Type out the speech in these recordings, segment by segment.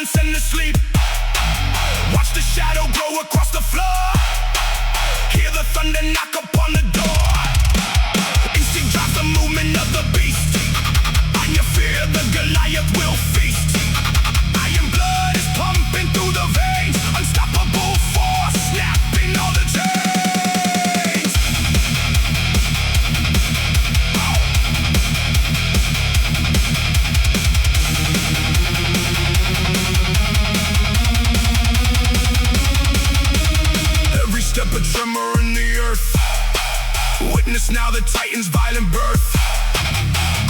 silence and the sleep. Watch the shadow grow across the floor. Hear the thunder knock upon the door. Instinct drives the movement of the beast. On your fear, the Goliath will feast. Iron blood is pumping through the veins. Unstoppable force, snapping all the chains. Every step a tremor in the earth. Witness now the Titan's violent birth.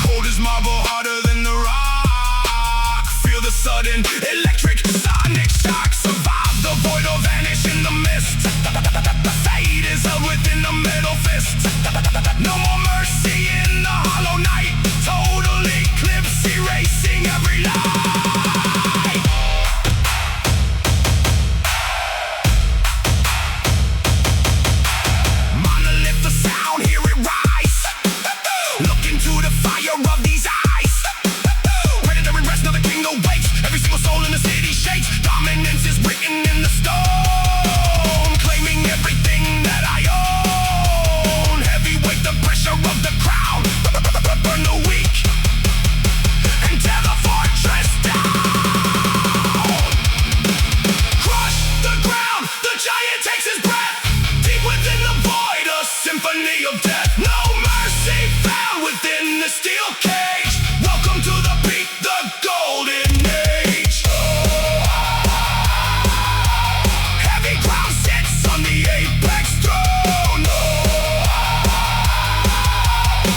Cold as marble, harder than the rock. Feel the sudden electric sonic shock. Survive the void or vanish in the mist. Fate is held within the metal fist. No more mercy in the hollow night. Total eclipse erasing every lie. Monolith the sound, hear it rise. Look into the fire of these eyes. Predator in rest, now the king awakes. Every single soul in the city shakes. Dominance is written in the stone. Claiming everything that I own. Heavyweight, the pressure of the crowd. Burn the weak and tear the fortress down. Crush the ground, the giant takes his breath. Deep within the void, a symphony of death. No mercy found within the steel cage. Welcome to the peak, the golden age. Heavy crown sits on the apex throne.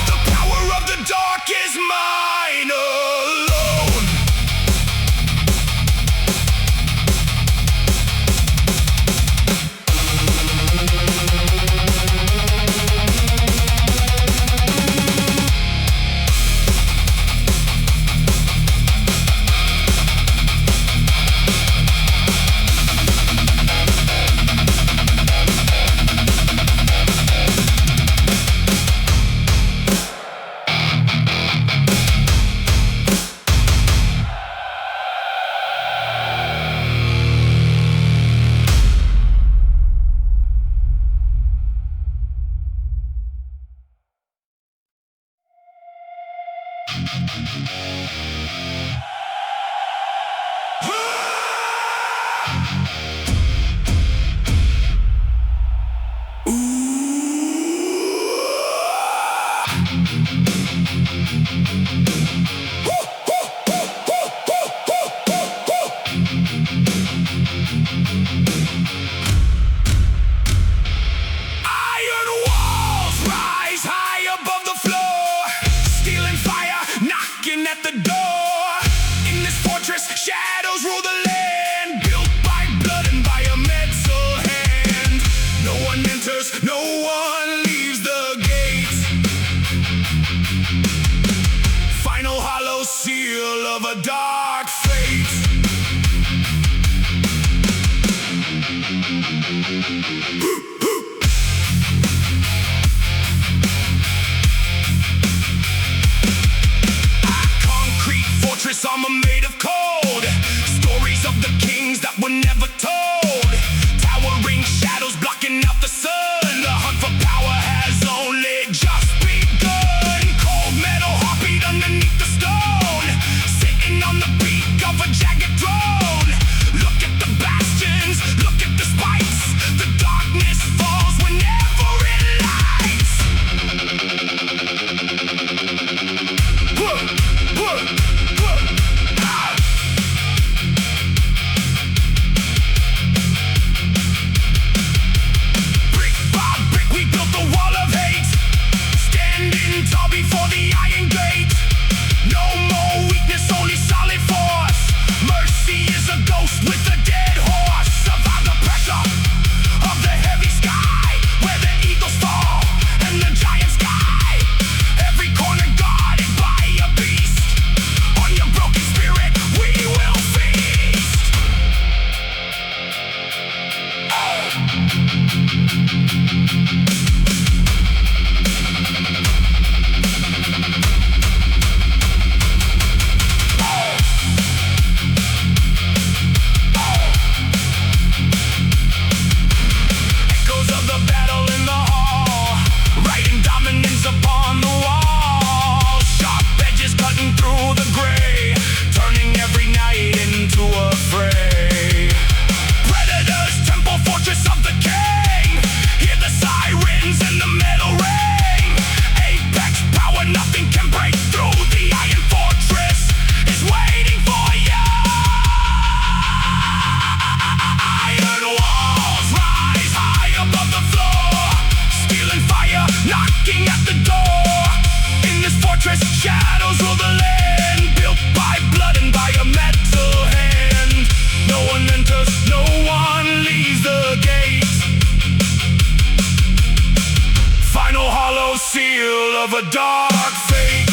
The power of the dark is mine alone. Iron walls rise high above the floor. Steel and fire knocking at the door. In this fortress, shadows rule the land. Built by blood and by a metal hand. No one enters, no one leaves the gate. Final hollow seal of a dark fate. Concrete fortress armor made of cold. Stories of the kings that were never told. Towering shadows blocking out the sun. The hunt for power has only just begun. Cold metal heartbeat underneath the stone. Sitting on the peak of a jagged throne. Look at the bastions, look at the spikes. The darkness falls whenever it lights. Brick by brick we built the wall of hate. Standing tall before the iron gate. No more weakness, only solid force. Mercy is a ghost with a dead horse. Survive the pressure of the heavy sky. Where the eagles fall and the giants sky. Every corner guarded by a beast. On your broken spirit we will feast. of a dark fate.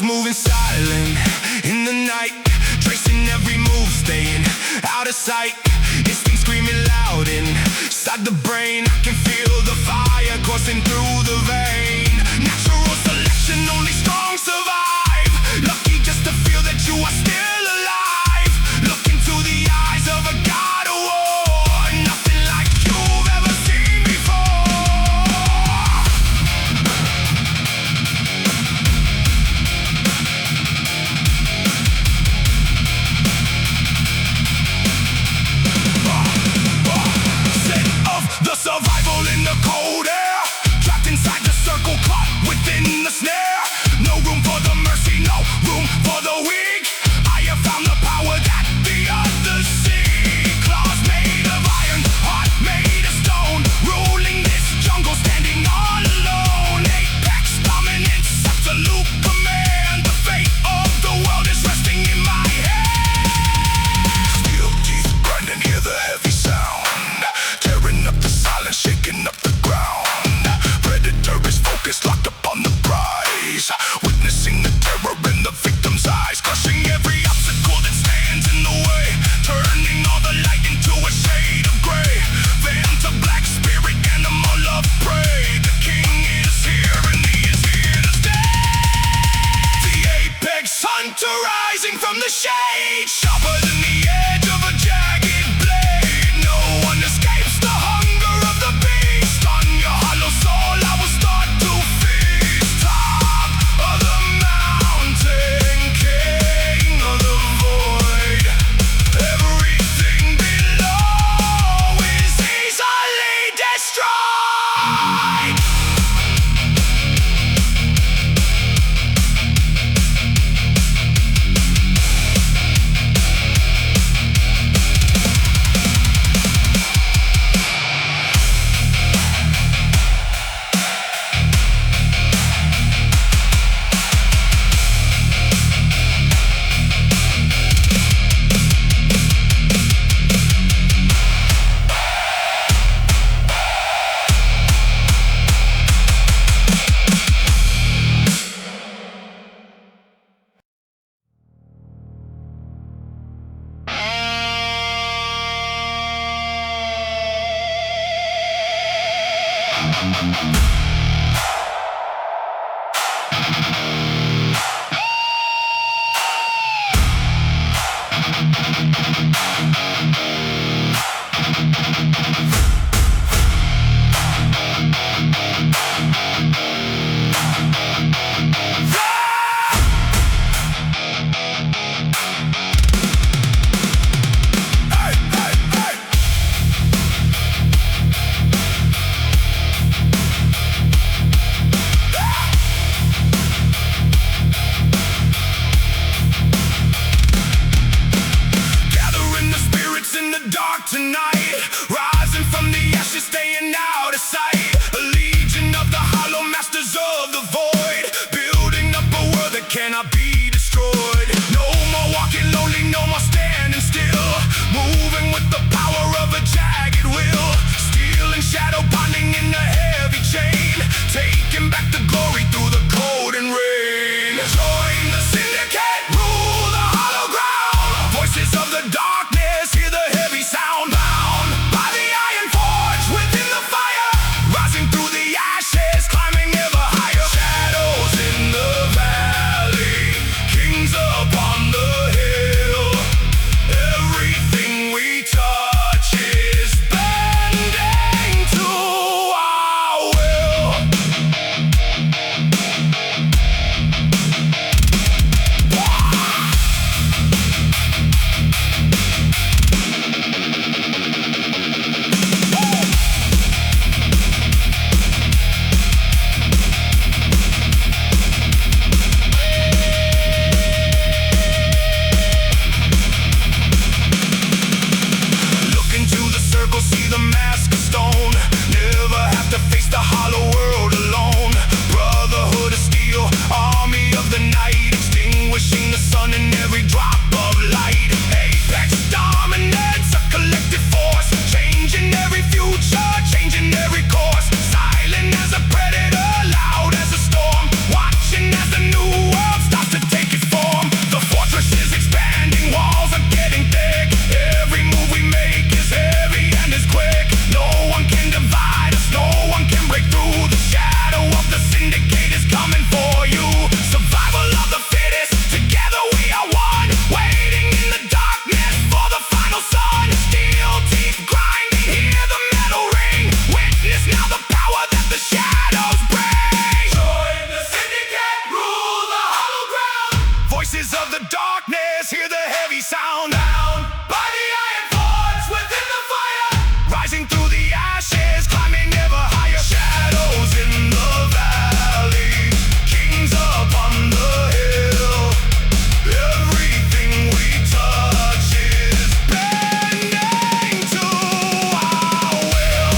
Moving silent in the night, tracing every move, staying out of sight. Instinct screaming loud inside the brain. I can feel the fire coursing through the vein. Natural selection, only strong survive. Lucky just to feel that you are still alive. Look into the eyes of a god of war. Nothing like you've ever seen before. The survival in the cold air, trapped inside the circle, caught within the snare. No room for the mercy, no room for the weak. I have found the power that the others seek. Claws made of iron, heart made of stone, ruling this jungle, standing all alone. Apex dominance, absolute command. The fate of the world is resting in my hand. Steel teeth grinding, hear the heavy sound, tearing up the silence, shaking up the ground. Predator is focused, locked upon the prize, witnessing the terror in the victim's eyes, crushing every obstacle that stands in the way, turning all the light into a shade of gray. Vantablack spirit, animal of prey. The king is here and he is here to stay. The apex hunter rising from the shade, sharper than the edge of a jagged blade. No one escapes the hunger of the beast. On your hollow soul I will start to feast. Top of the mountain, king of the void. Everything below is easily destroyed. every course. Silent as a predator, loud as a storm. Watching as the new world starts to take its form. The fortress is expanding, walls are getting thick. Every move we make is heavy and is quick. No one can divide us, no one can break through. The shadow of the syndicate is coming for you. Survival of the fittest, together we are one. Waiting in the darkness for the final sun. Steel teeth grinding, hear the metal ring. Witness now the power that the shadows bring. Join the syndicate, rule the hollow ground. Voices of the darkness, hear the heavy sound. Bound by the iron forts within the fire. Rising through the ashes, climbing ever higher. Shadows in the valley, kings upon the hill. Everything we touch is bending to our will.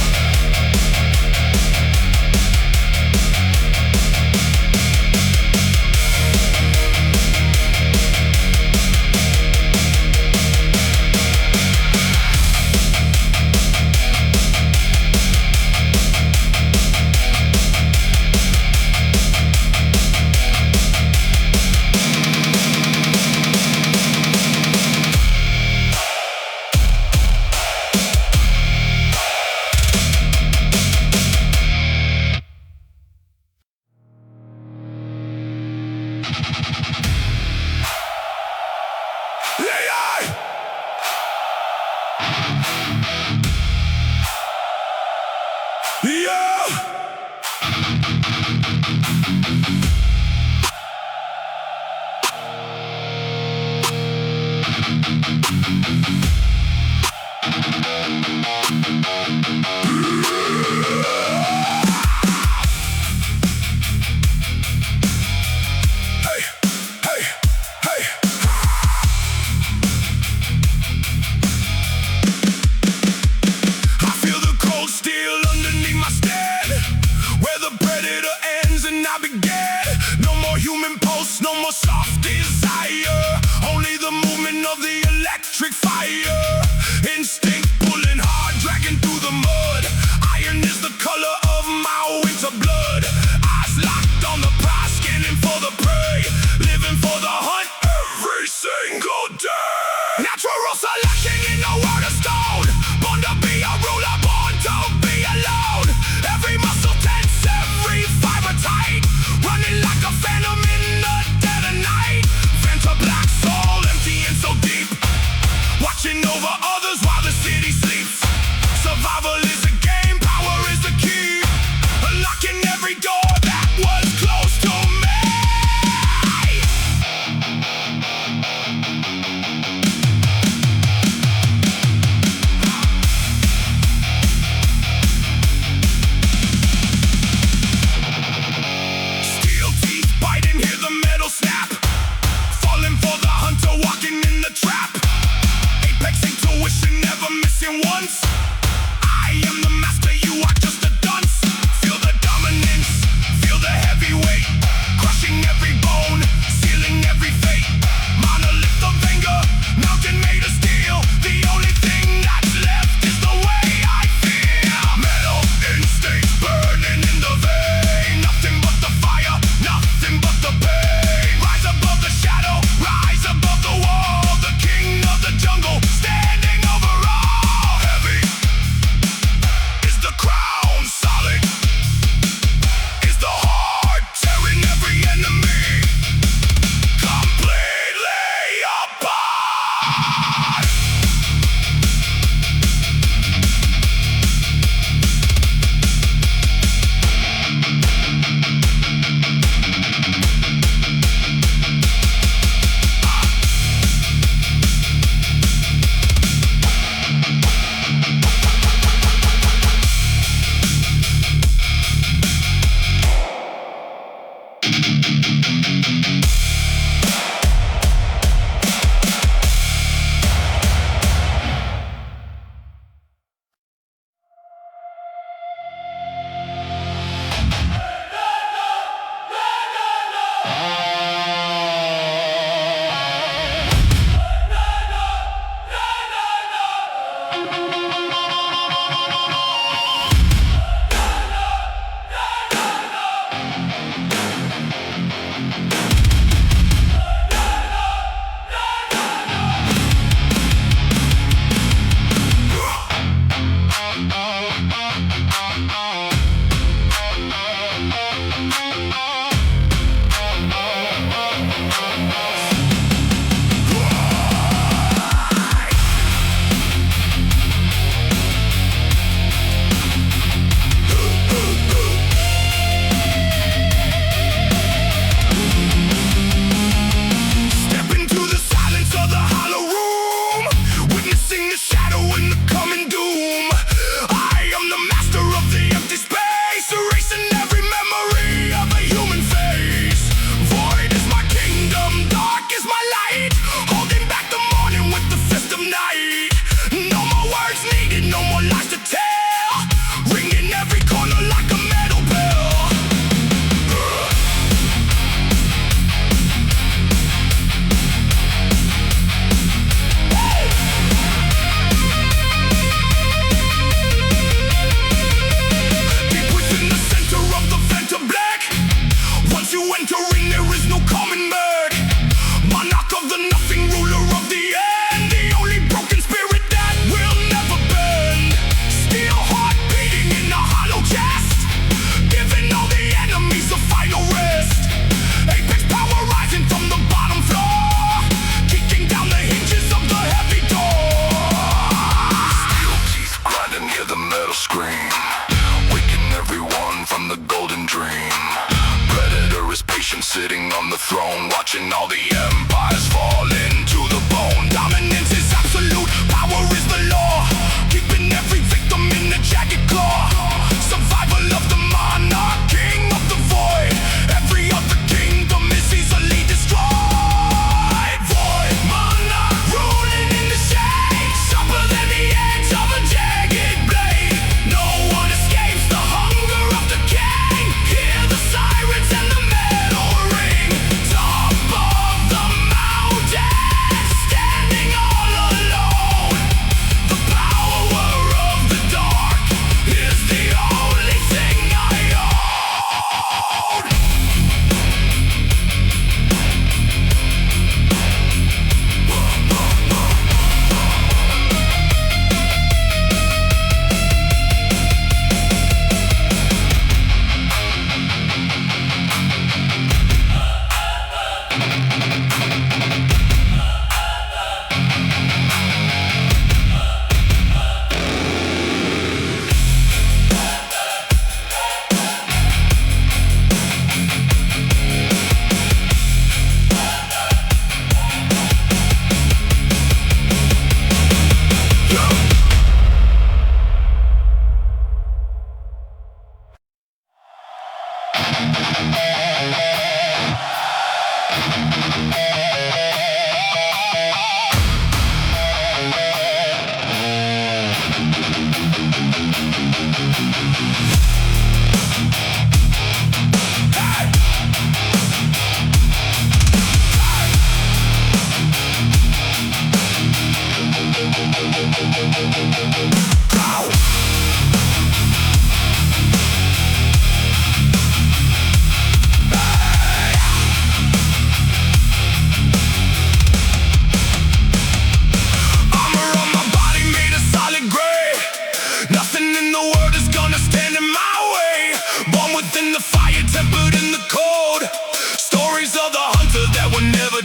Natural selection in a world of stone. Born to be a ruler, born to be alone. Every muscle tense, every fiber tight. Running like a phantom in the dead of night. Vantablack soul, empty and so deep. Watching over others while the city sleeps. Survival is a game, power is the key. Unlocking every door that was closed to me. Once I am the master, you are just a dunce. Feel the dominance, feel the heavy weight, crushing every bone, sealing every fate. Monolith of anger, mountain made of steel. The only thing that's left is the way I feel. Metal instincts burning in the vein. Nothing but the fire, nothing but the pain. Rise above the shadow, rise above the wall. The king of the jungle, standing over all. sitting on the throne, watching all the empires fall into the bone. Dominance is absolute, power is the law, keeping every victim in the jagged claw. Survival of the monarch, king of the void. Every other kingdom is easily destroyed. Void monarch ruling in the shade, sharper than the edge of a jagged blade. No one escapes the hunger of the king. Hear the sirens and the metal ring. Top of the mountain, standing all alone. The power of the dark is the only thing I own.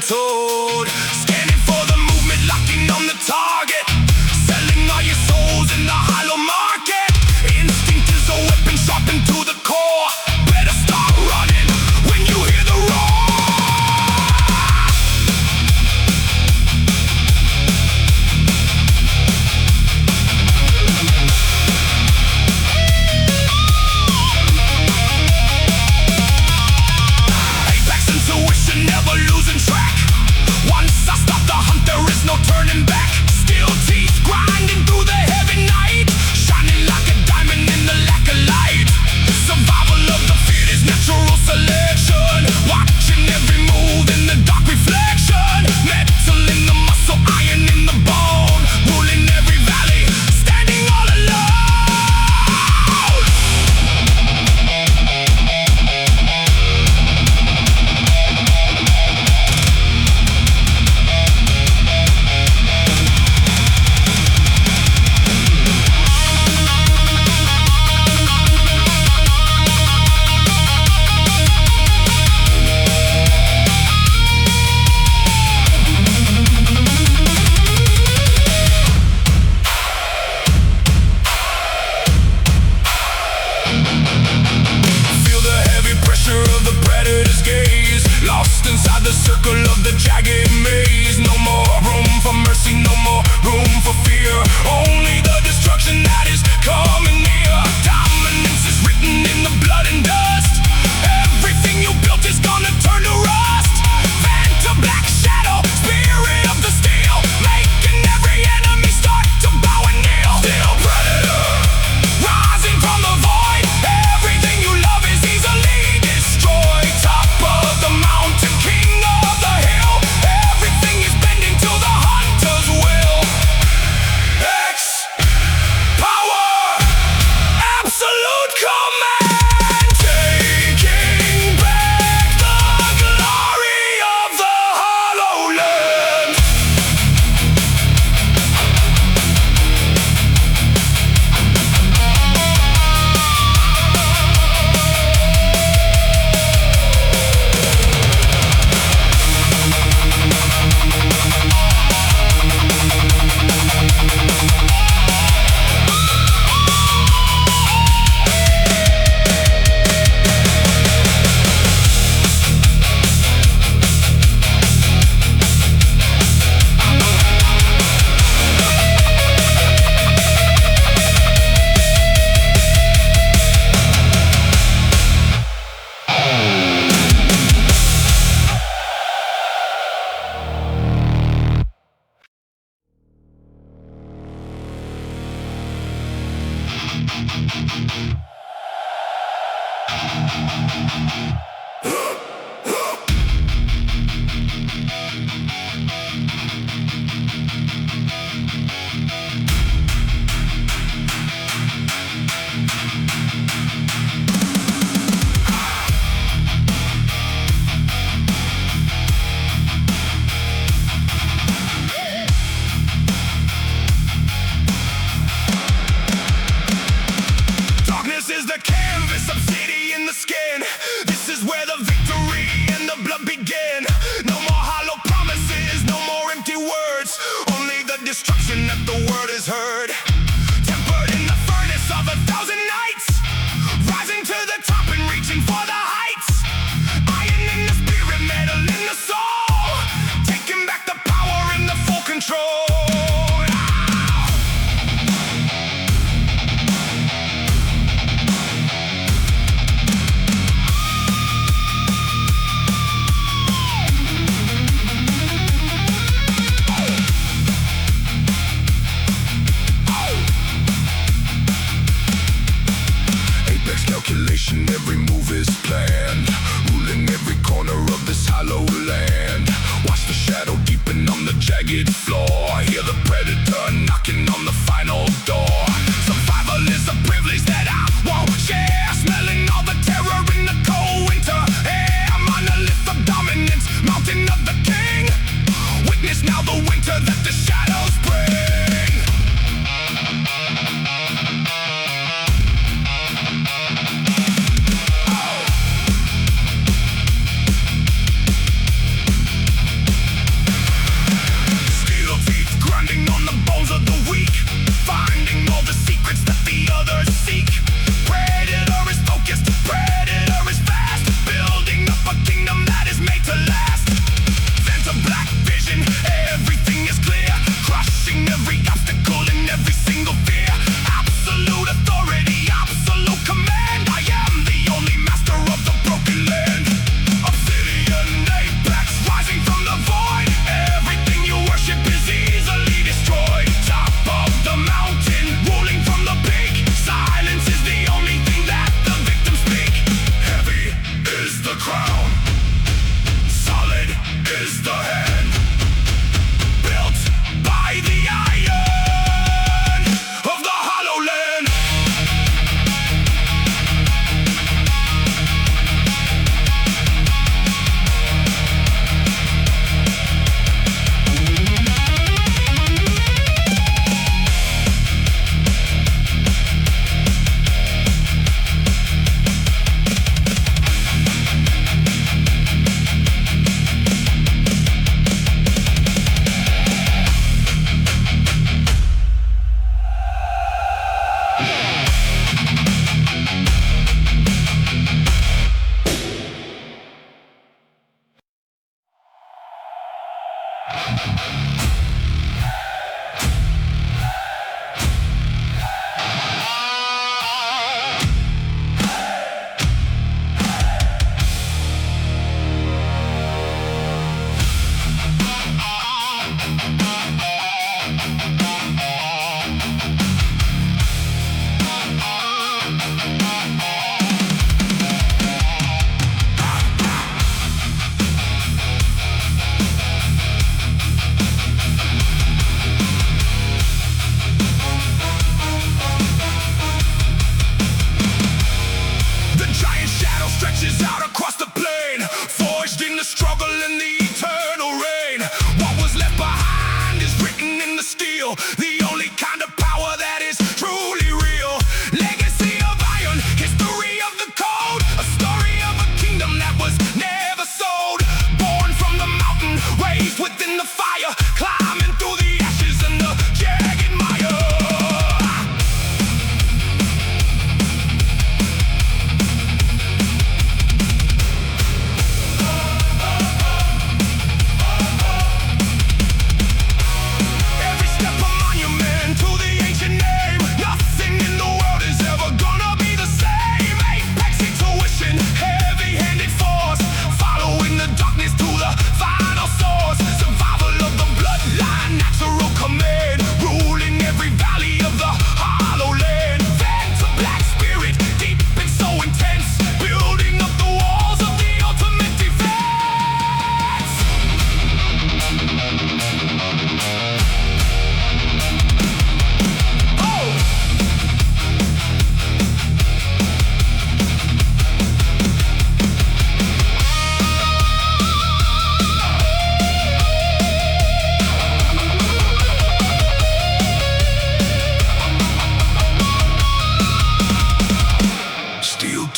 Told. Scanning for the movement, locking on the target. Selling all your souls in the hollow market. Instinct is a weapon sharpened to the core. Better start running when you hear the roar. Apex intuition, never losing track. Darkness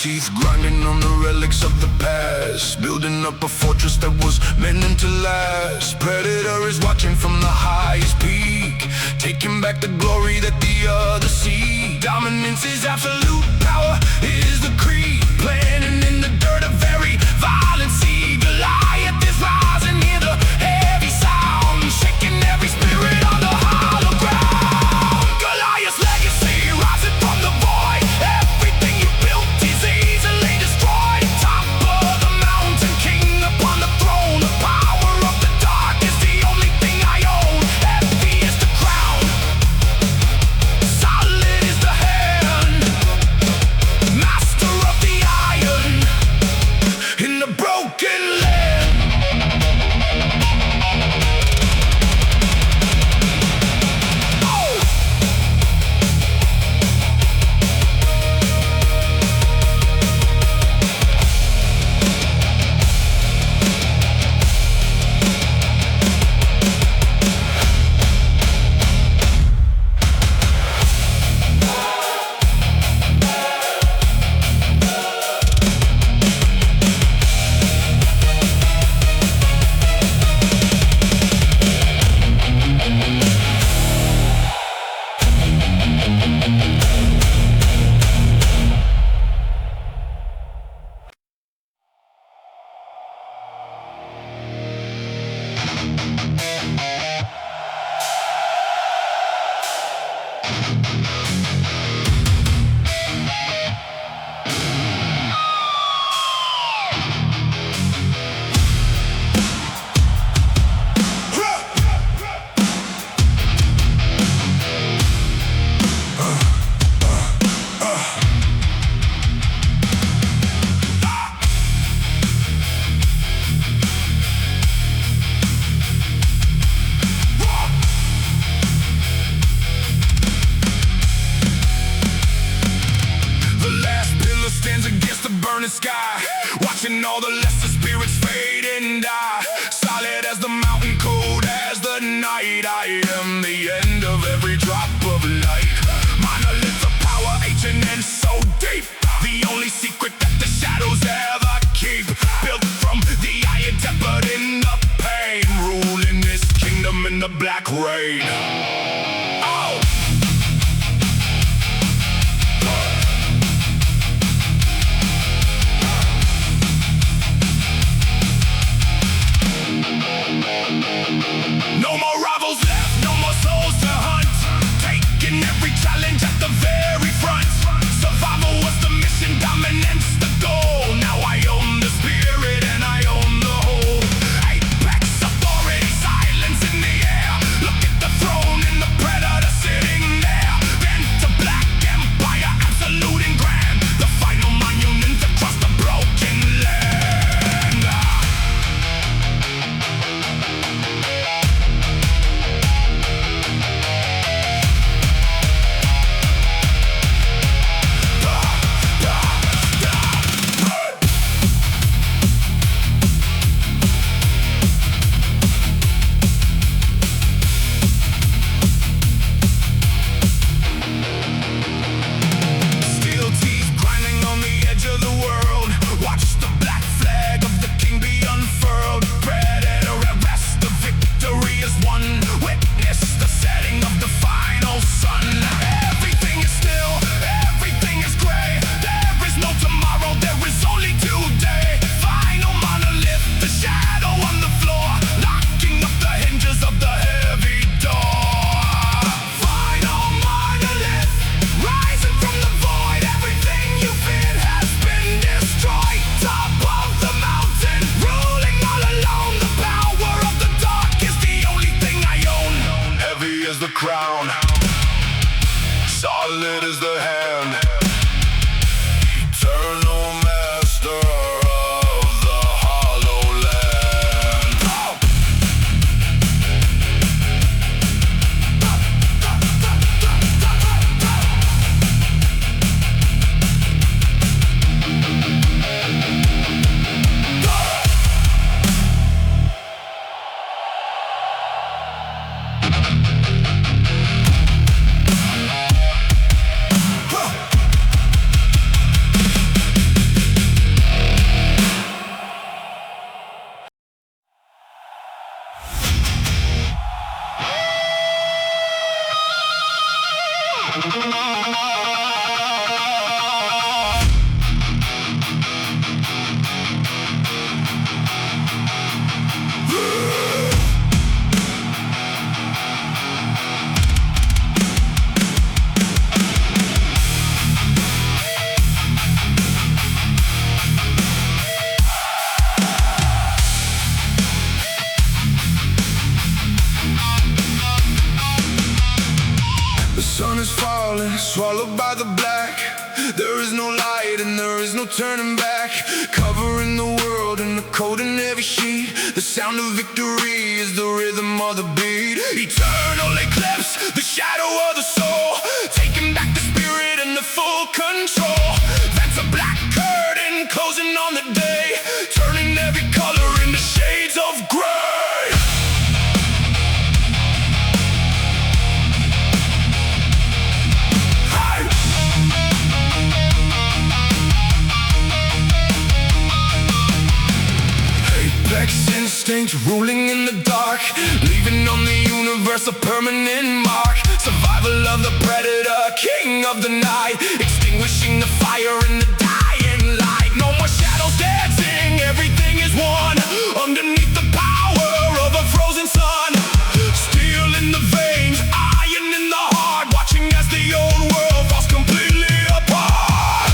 teeth, grinding on the relics of the past, building up a fortress that was meant to last. Predator is watching from the highest peak, taking back the glory that the others see. Dominance is absolute, power is the creed, planning in the dirt a very violent seed. Goliath is rising, hear the heavy sound, shaking every spirit on the hollow ground. Goliath's legacy rising from the void, everything you built is easily destroyed. Top of the mountain, king upon the throne, the power of the dark is the only thing I own. Heavy is the crown, solid is the hand, master of the iron in the broken land. Sky, watching all the lesser spirits fade and die. Solid as the mountain, cold as the night. I am the end of every drop of light. Monolith of power, ancient and so deep, the only secret that the shadows ever keep. Built from the iron, tempered in the pain, ruling this kingdom in the black rain. Oh! No more rivals left, no more souls to There is no light and there is no turning back. Covering the world in the cold and heavy sheet. The sound of victory is the rhythm of the beat. Eternal eclipse, the shadow of the soul, taking back the spirit and the full control. That's a black curtain closing on the day, turning every color into shades of gray. Apex instinct ruling in the dark, leaving on the universe a permanent mark. Survival of the predator, king of the night, extinguishing the fire in the dying light. No more shadows dancing, everything is one, underneath the power of a frozen sun. Steel in the veins, iron in the heart, watching as the old world falls completely apart.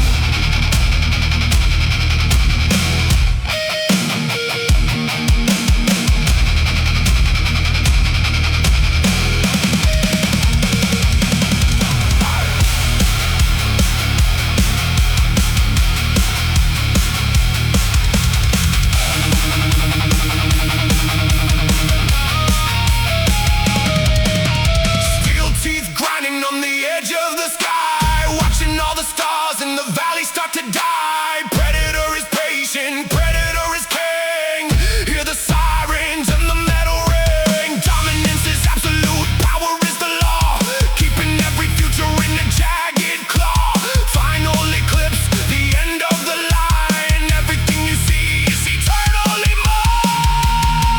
Start to die. Predator is patient, predator is king. Hear the sirens and the metal ring. Dominance is absolute, power is the law, keeping every future in a jagged claw. Final eclipse, the end of the line. Everything you see is eternally mine.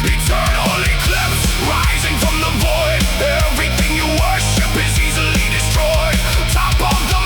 Eternal eclipse, rising from the void. Everything you worship is easily destroyed. Top of the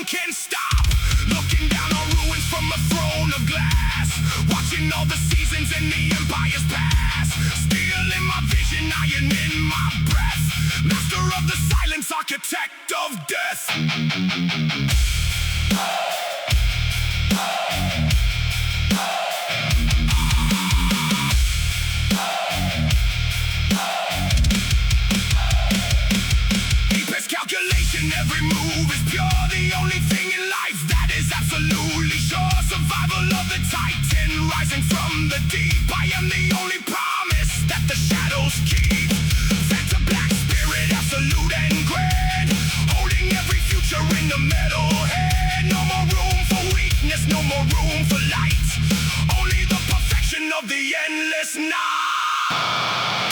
Can't stop. Looking down on ruins from a throne of glass, watching all the seasons and the empires pass. Steel in my vision, iron in my breath. Master of the silence, architect of death. Deepest calculation, every move is pure. The only thing in life that is absolutely sure. Survival of the Titan, rising from the deep. I am the only promise that the shadows keep. Vantablack spirit, absolute and grand, holding every future in the metal hand. No more room for weakness, no more room for light. Only the perfection of the endless night.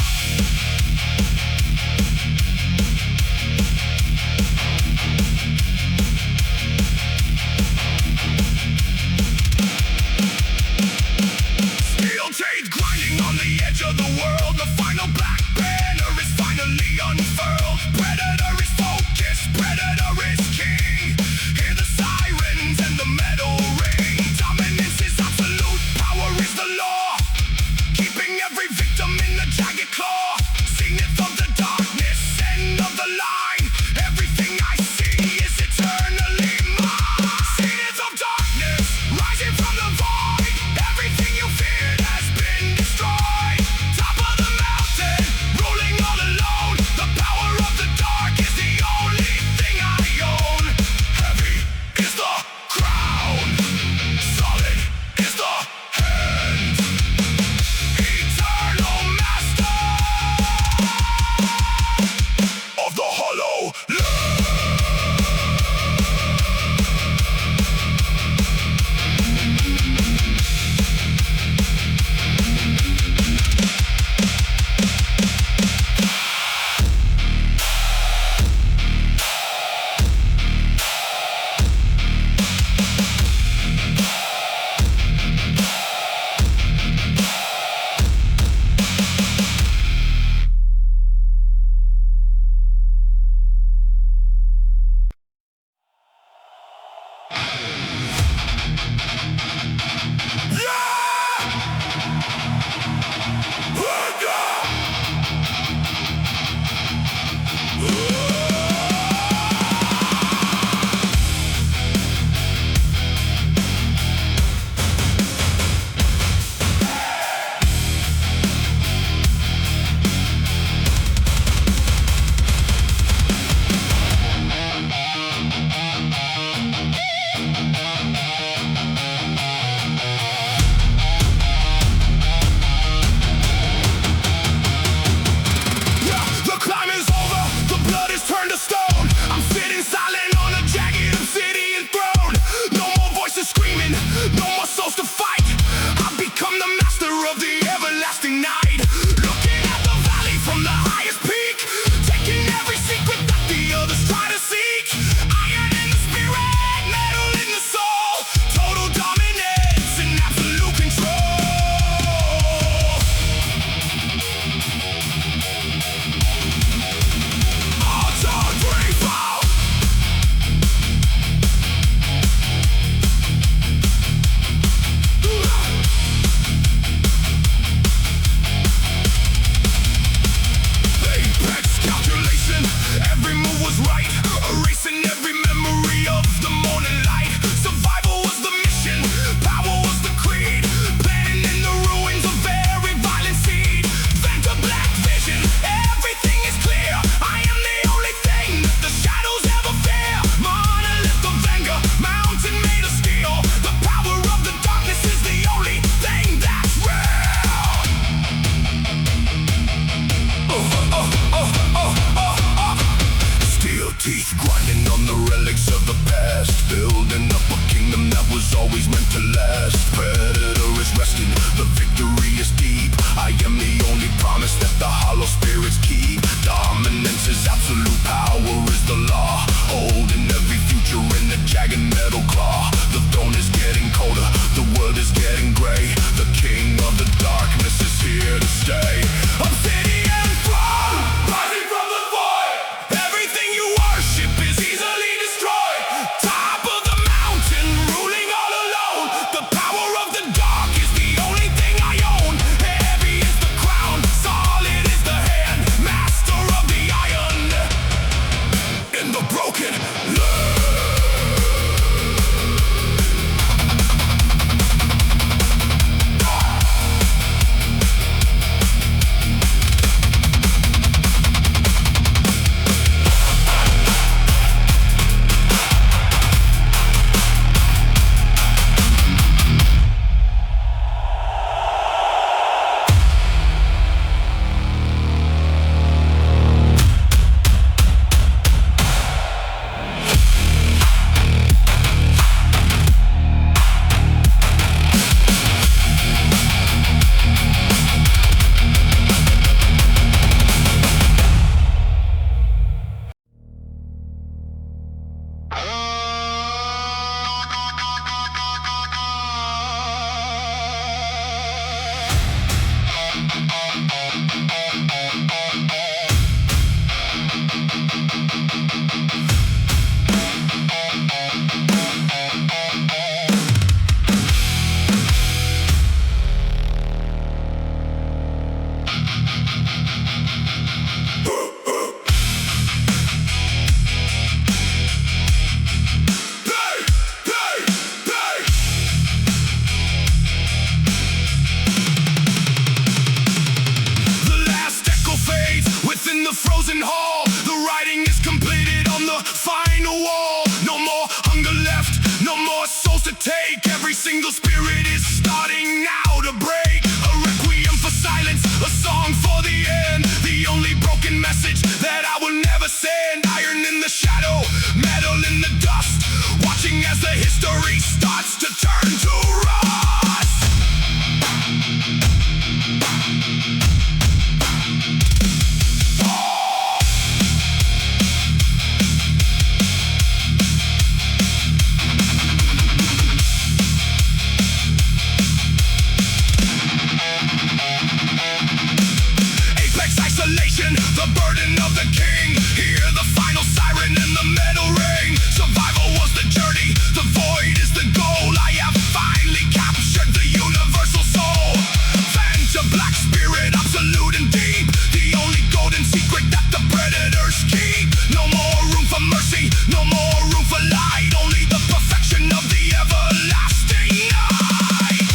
calculation, the burden of the king. Hear the final siren in the metal ring. Survival was the journey, the void is the goal. I have finally captured the universal soul. Vantablack spirit, absolute and deep, the only golden secret that the predators keep. No more room for mercy, no more room for light, only the perfection of the everlasting night.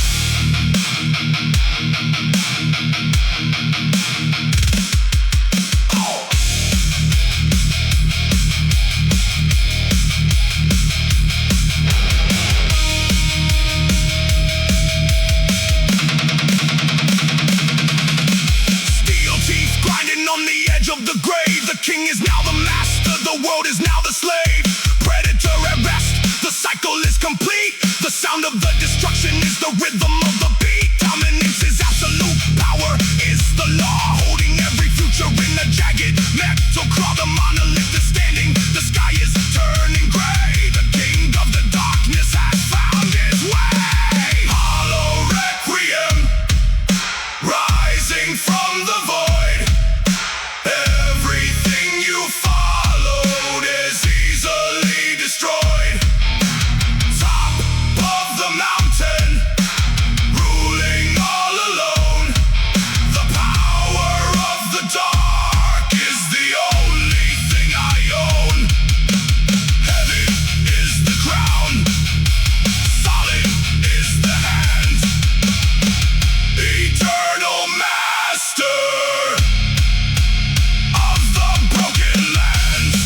Steel teeth grinding on the edge of the grave. The king is now the master, the world is now the slave. Predator at rest, the cycle is complete. The sound of the destruction is the rhythm of the beat. Dominance is absolute, power is the law, holding every future in a jagged metal claw. The monolith is standing, the sky is turning gray. The king of the darkness has found his way. Hollow Requiem, rising from the void. Everything you followed is easily destroyed. Top of the mountain, ruling all alone. The power of the dark is the only thing I own. Heavy is the crown, solid is the hand. Eternal master of the broken lands.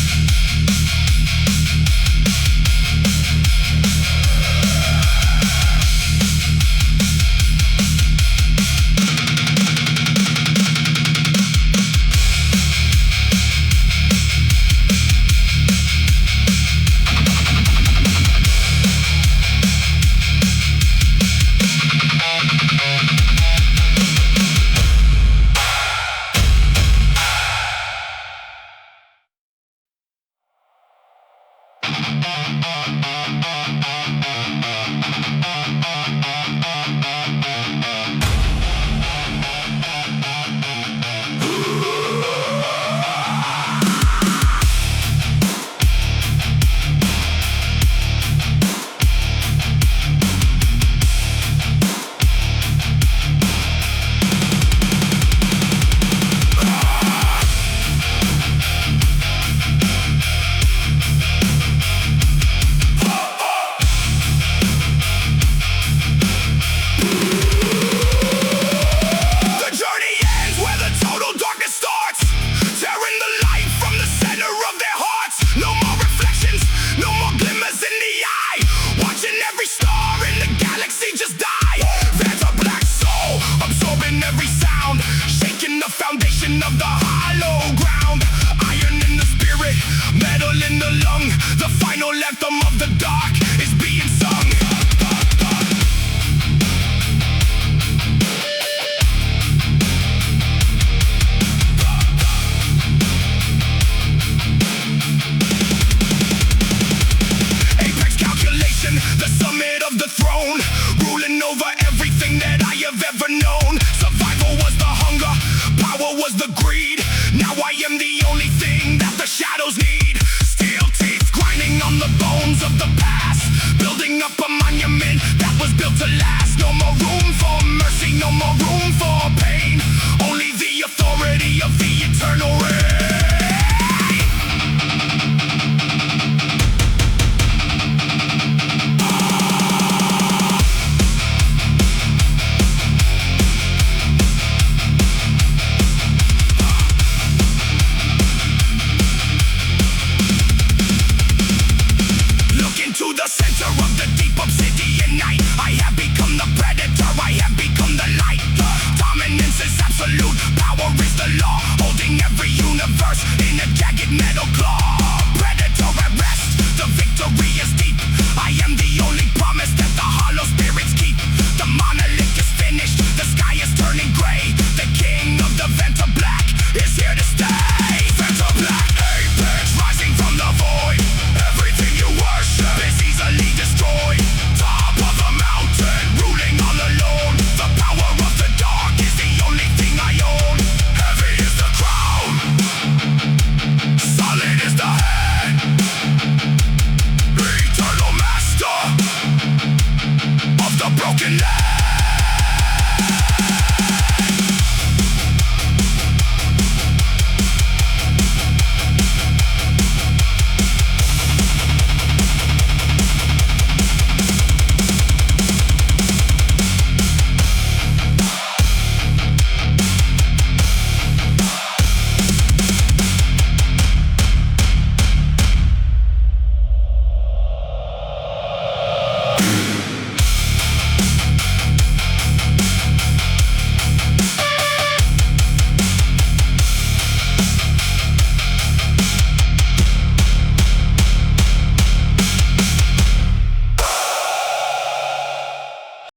The journey ends where the total darkness starts, tearing the light from the center of their hearts. No more reflections, no more glimmers in the eye, watching every star in the galaxy just die. Vantablack soul, absorbing every sound, shaking the foundation of the hollow ground. Iron in the spirit, metal in the lung, the final anthem of the dark is being sung. Apex calculation, the summit of the throne, ruling over everything that I have ever known. Survival was the hunger, power was the greed. Now I am the only thing that the shadows need. Steel teeth grinding on the bones of the past, building up a monument that was built to last. No more room for mercy, no more room for pain, only the authority of the eternal